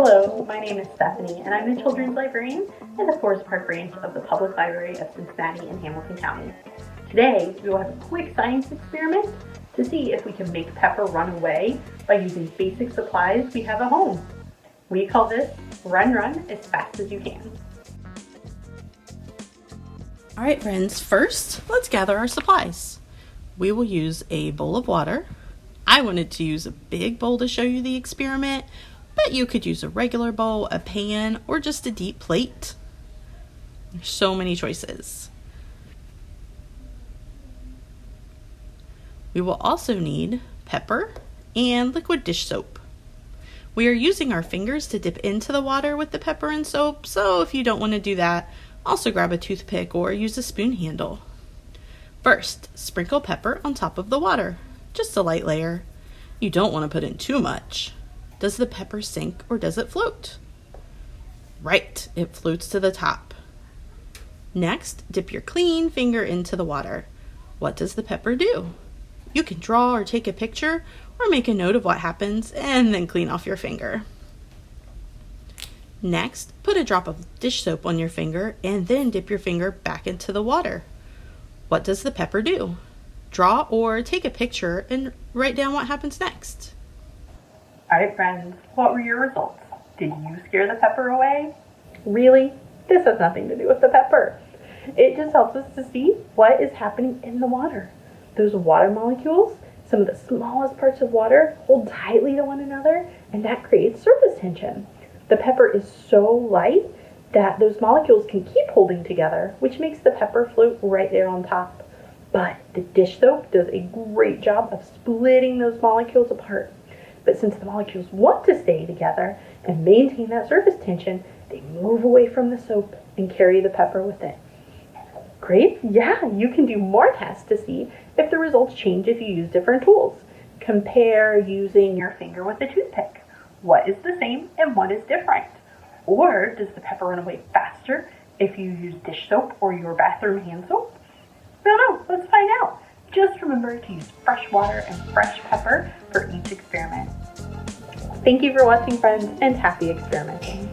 Hello, my name is Stefani, and I'm the Children's Librarian in the Forest Park branch of the Public Library of Cincinnati in Hamilton County. Today, we will have a quick science experiment to see if we can make Pepper run away by using basic supplies we have at home. We call this Run as fast as you can. All right, friends, first, let's gather our supplies. We will use a bowl of water. I wanted to use a big bowl to show you the experiment, but you could use a regular bowl, a pan, or just a deep plate. There's so many choices. We will also need pepper and liquid dish soap. We are using our fingers to dip into the water with the pepper and soap, so if you don't want to do that, also grab a toothpick or use a spoon handle. First, sprinkle pepper on top of the water, just a light layer. You don't want to put in too much. Does the pepper sink or does it float? Right, it floats to the top. Next, dip your clean finger into the water. What does the pepper do? You can draw or take a picture or make a note of what happens and then clean off your finger. Next, put a drop of dish soap on your finger and then dip your finger back into the water. What does the pepper do? Draw or take a picture and write down what happens next. Alright friends, what were your results? Did you scare the pepper away? Really? This has nothing to do with the pepper. It just helps us to see what is happening in the water. Those water molecules, some of the smallest parts of water, hold tightly to one another, and that creates surface tension. The pepper is so light that those molecules can keep holding together, which makes the pepper float right there on top. But the dish soap does a great job of splitting those molecules apart. But since the molecules want to stay together and maintain that surface tension, they move away from the soap and carry the pepper with it. Great, yeah, you can do more tests to see if the results change if you use different tools. Compare using your finger with a toothpick. What is the same and what is different? Or does the pepper run away faster if you use dish soap or your bathroom hand soap? No, let's find out. Just remember to use fresh water and fresh pepper for each experiment. Thank you for watching, friends, and happy experimenting.